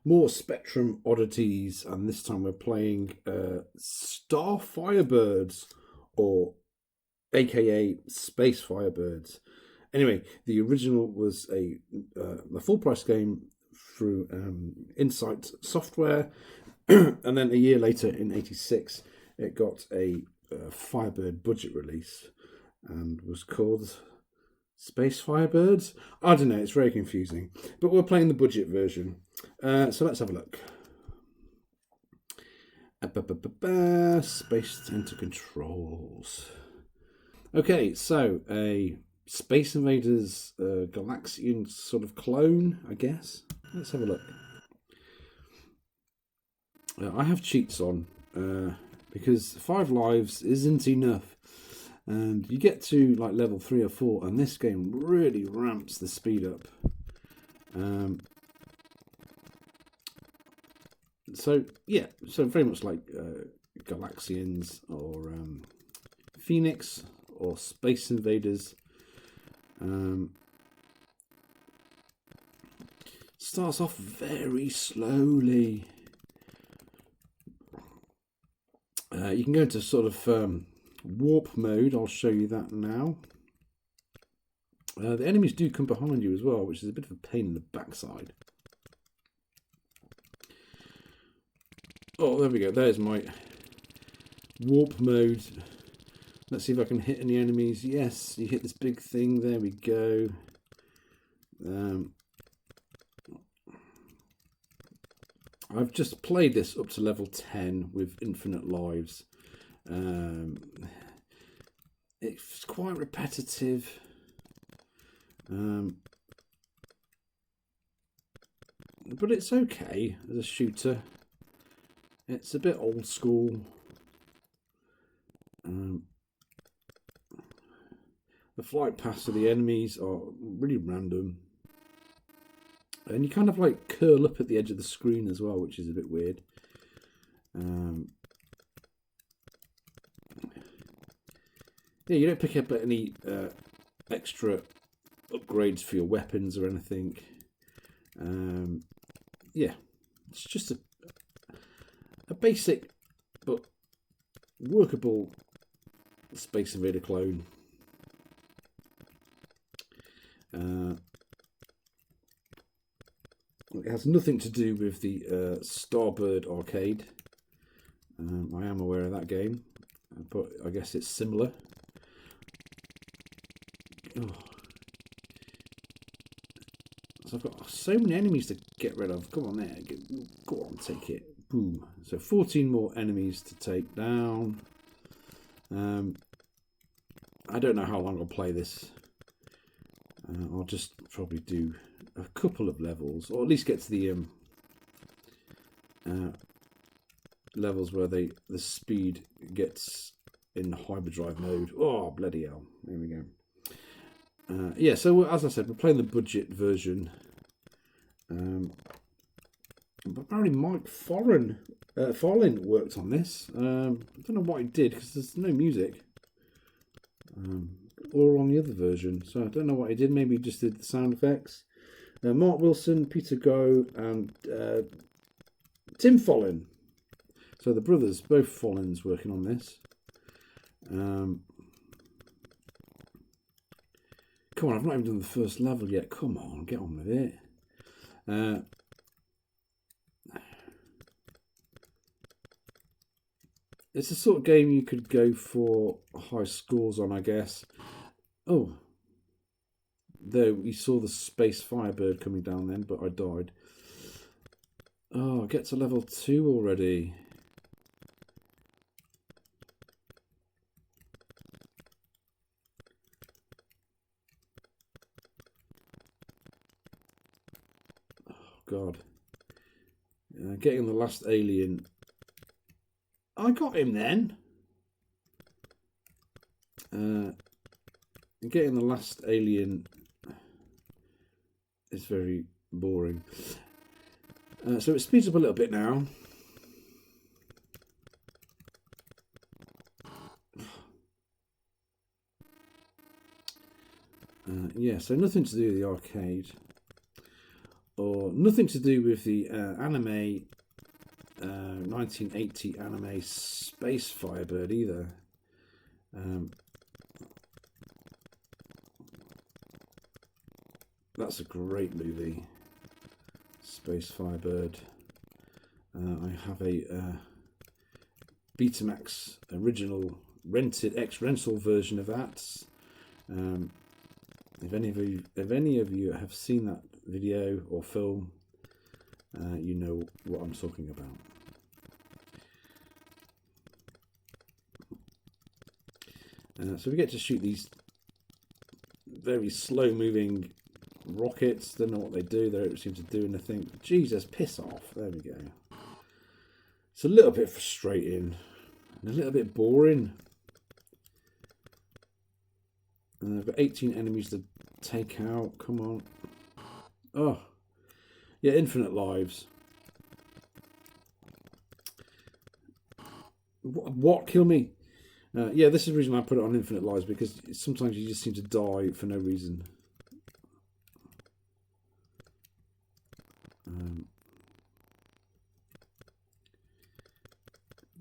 More Spectrum oddities, and this time we're playing Star Firebirds, or aka Space Firebirds. Anyway, the original was a full price game through Insight Software, and then a year later in '86 it got a Firebird budget release and was called Space Firebirds. I don't know, it's very confusing, but we're playing the budget version. So let's have a look. Space Center controls. Okay, so a Space Invaders Galaxian sort of clone, I guess. Let's have a look. I have cheats on because 5 lives isn't enough. And you get to like level 3 or 4, and this game really ramps the speed up. So yeah, so very much like Galaxians or Phoenix or Space Invaders. Starts off very slowly. You can go into sort of warp mode. I'll show you that now. The enemies do come behind you as well, which is a bit of a pain in the backside. Oh, there we go. There's my warp mode. Let's see if I can hit any enemies. Yes, you hit this big thing. There we go. I've just played this up to level 10 with infinite lives. It's quite repetitive. But it's okay as a shooter. It's a bit old school. The flight paths of the enemies are really random. And you kind of like curl up at the edge of the screen as well, which is a bit weird. Yeah, you don't pick up any extra upgrades for your weapons or anything. Yeah, it's just a basic but workable Space Invader clone. It has nothing to do with the Starbird arcade. I am aware of that game, but I guess it's similar. Oh. So I've got so many enemies to get rid of. Come on there. Go on, take it. Boom. So 14 more enemies to take down. I don't know how long I'll play this. I'll just probably do a couple of levels, or at least get to the levels where the speed gets in hyperdrive mode. Oh, bloody hell. There we go. Yeah, so as I said, we're playing the budget version. But apparently Mike Follin worked on this. I don't know what he did, because there's no music. Or on the other version. So I don't know what he did. Maybe he just did the sound effects. Mark Wilson, Peter Go, and Tim Follin. So the brothers, both Follins, working on this. Come on, I've not even done the first level yet. Come on, get on with it. It's the sort of game you could go for high scores on, I guess. Oh, though we saw the Space Firebird coming down then, but I died. Oh, get to level 2 already. God. Getting the last alien. I got him then. Getting the last alien is very boring. So it speeds up a little bit now. Yeah, so nothing to do with the arcade. or nothing to do with the anime 1980 anime Space Firebird either. That's a great movie, Space Firebird. I have a Betamax original rented ex-rental version of that. If any of you have seen that video or film, you know what I'm talking about. So we get to shoot these very slow-moving rockets. Don't know what they do. They don't seem to do anything. Jesus, piss off. There we go. It's a little bit frustrating and a little bit boring. I've got 18 enemies to take out. Come on. Oh. Yeah, infinite lives. What? Kill me? Yeah, this is the reason I put it on infinite lives, because sometimes you just seem to die for no reason.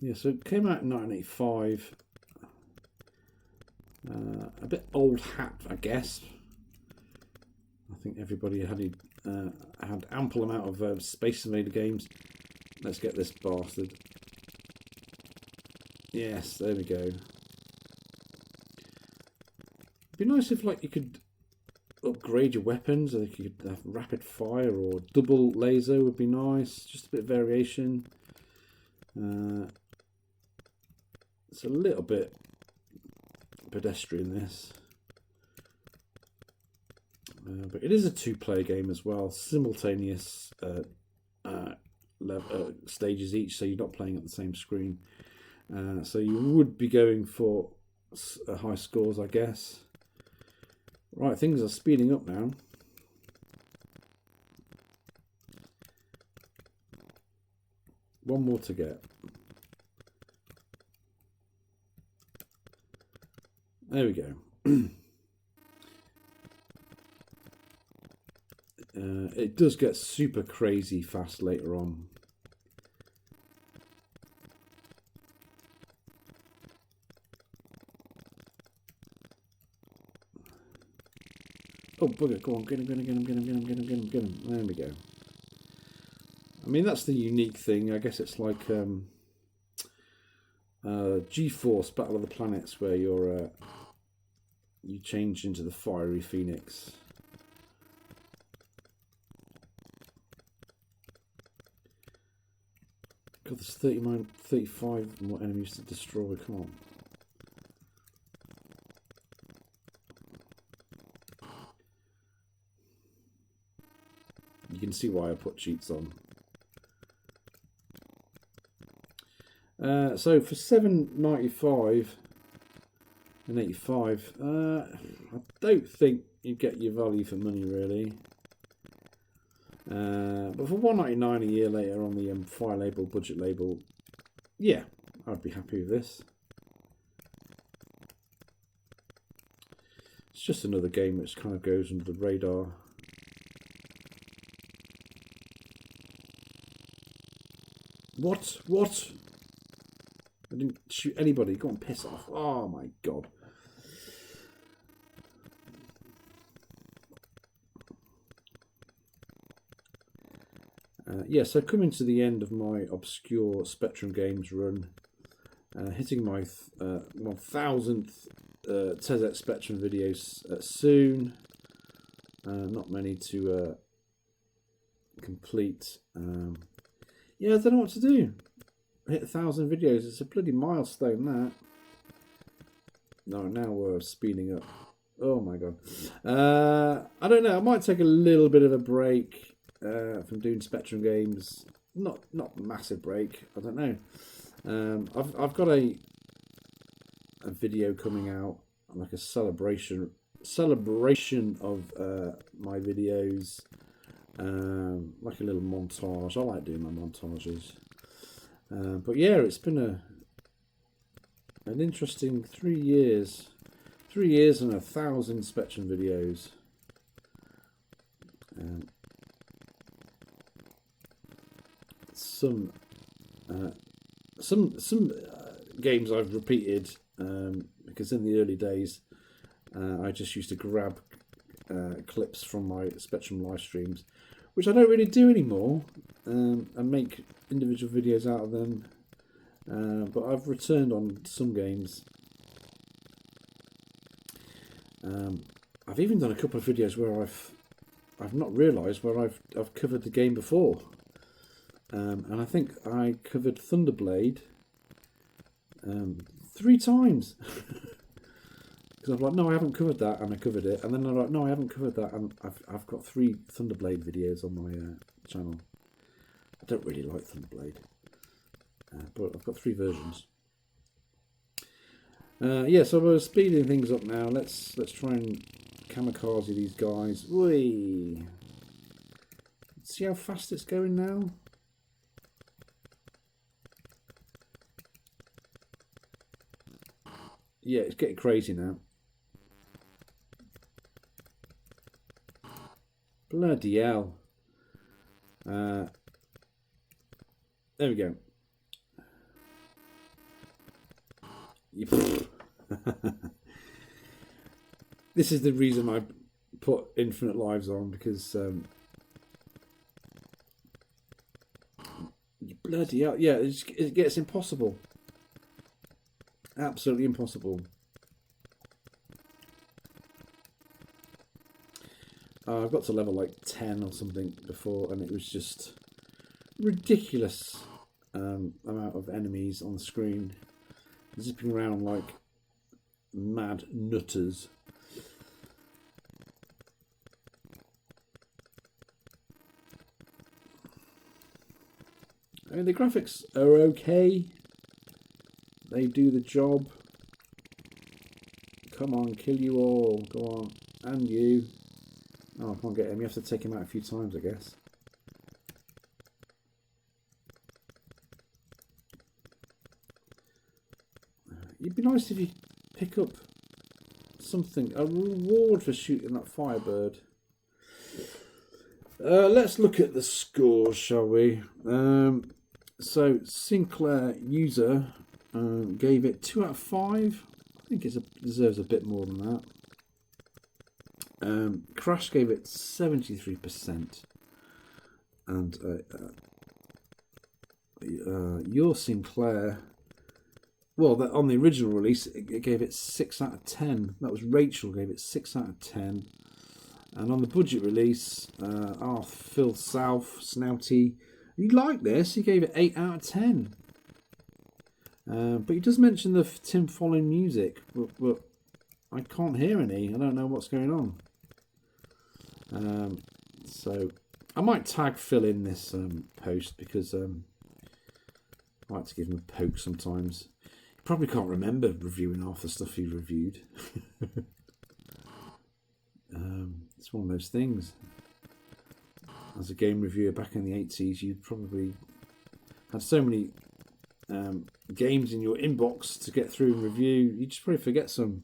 Yeah, so it came out in 1985. A bit old hat, I guess. I think everybody had ample amount of Space Invader games. Let's get this bastard. Yes, there we go. It'd be nice if, like, you could upgrade your weapons, or you could have rapid fire or double laser would be nice. Just a bit of variation. It's a little bit pedestrian, this. But it is a two-player game as well, simultaneous stages each, so you're not playing at the same screen. So you would be going for high scores, I guess. Right, things are speeding up now. One more to get. There we go. It does get super crazy fast later on. Oh, bugger, go on, get him. There we go. I mean, that's the unique thing. I guess it's like G-Force Battle of the Planets, where you change into the fiery phoenix. God, there's 35 more enemies to destroy. Come on. You can see why I put cheats on. So for $7.95 and 85, I don't think you get your value for money really. But for $1.99 a year later on the Fire label, budget label, yeah, I'd be happy with this. It's just another game which kind of goes under the radar. What? I didn't shoot anybody. Go on, piss off. Oh my god. Yeah, so coming to the end of my obscure Spectrum Games run, hitting my 1000th TeZ-X Spectrum videos soon. Not many to complete. Yeah, I don't know what to do. Hit 1,000 videos. It's a bloody milestone, that. No, now we're speeding up. Oh my god. I don't know. I might take a little bit of a break from doing Spectrum Games. Not massive break. I don't know. I've got a video coming out, like a celebration of my videos. Like a little montage. I like doing my montages. But yeah, it's been an interesting 3 years. 3 years and 1,000 Spectrum videos. some games I've repeated because in the early days I just used to grab clips from my Spectrum live streams, which I don't really do anymore, and make individual videos out of them. But I've returned on some games. I've even done a couple of videos where I've not realised where I've covered the game before, and I think I covered Thunderblade 3 times. Because I'm like, no, I haven't covered that, and I covered it, and then I'm like, no, I haven't covered that, and I've got 3 Thunderblade videos on my channel. I don't really like Thunderblade, but I've got 3 versions. Yeah, so we're speeding things up now. Let's try and kamikaze these guys. Whee! See how fast it's going now. Yeah, it's getting crazy now. Bloody hell. There we go. This is the reason I put infinite lives on, because bloody hell, yeah, it gets impossible. Absolutely impossible. I've got to level like 10 or something before, and it was just ridiculous amount of enemies on the screen, zipping around like mad nutters. I mean, the graphics are okay. They do the job. Come on, kill you all. Go on. And you. Oh, I can't get him. You have to take him out a few times, I guess. It'd be nice if you pick up something, a reward for shooting that Firebird. Let's look at the scores, shall we? So Sinclair user gave it 2 out of 5. I think it deserves a bit more than that. Crash gave it 73%, and your Sinclair, well, on the original release, it gave it 6 out of 10. That was Rachel, gave it 6 out of 10. And on the budget release, Phil South, Snouty, he liked this. He gave it 8 out of 10. But he does mention the Tim Follin music, but I can't hear any. I don't know what's going on. So I might tag Phil in this post, because I like to give him a poke sometimes. He probably can't remember reviewing half the stuff he reviewed. It's one of those things. As a game reviewer back in the 80s, you probably had so many games in your inbox to get through and review, you just probably forget some.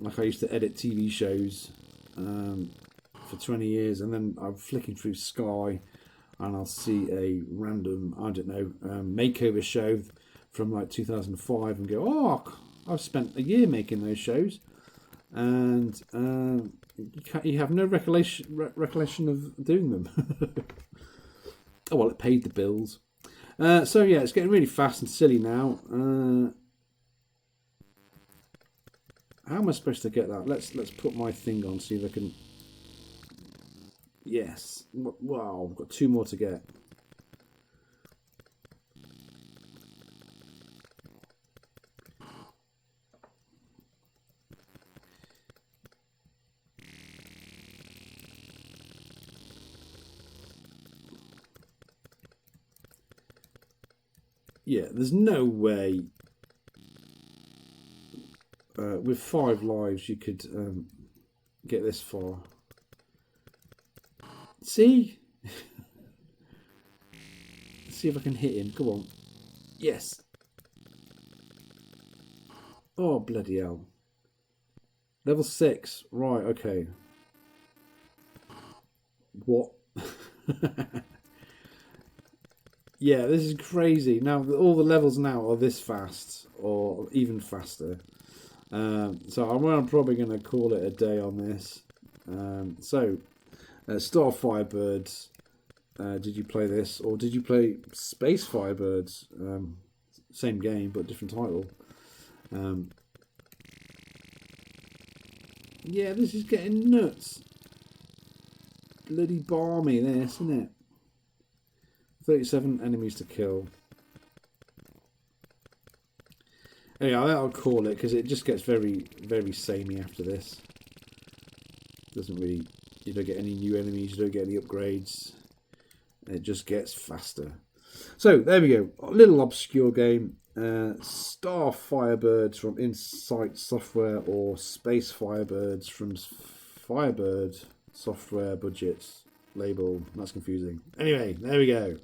Like I used to edit TV shows for 20 years, and then I'm flicking through Sky and I'll see a random, I don't know, makeover show from like 2005 and go, oh, I've spent a year making those shows, and you have no recollection of doing them. Oh well, it paid the bills. So yeah, it's getting really fast and silly now. How am I supposed to get that? Let's put my thing on, see if I can. Yes. Wow, I've got 2 more to get. Yeah, there's no way with 5 lives you could get this far. See? Let's see if I can hit him. Come on. Yes. Oh, bloody hell. Level 6. Right, okay. What? Yeah, this is crazy. Now, all the levels now are this fast, or even faster. So I'm probably going to call it a day on this. Star Firebirds. Did you play this, or did you play Space Firebirds? Same game, but different title. Yeah, this is getting nuts. Bloody balmy, this, isn't it? 37 enemies to kill. Anyway, I'll call it because it just gets very, very samey after this. Doesn't really, you don't get any new enemies, you don't get any upgrades. It just gets faster. So there we go. A little obscure game. Star Firebirds from Insight Software, or Space Firebirds from Firebird Software Budgets label. That's confusing. Anyway, there we go.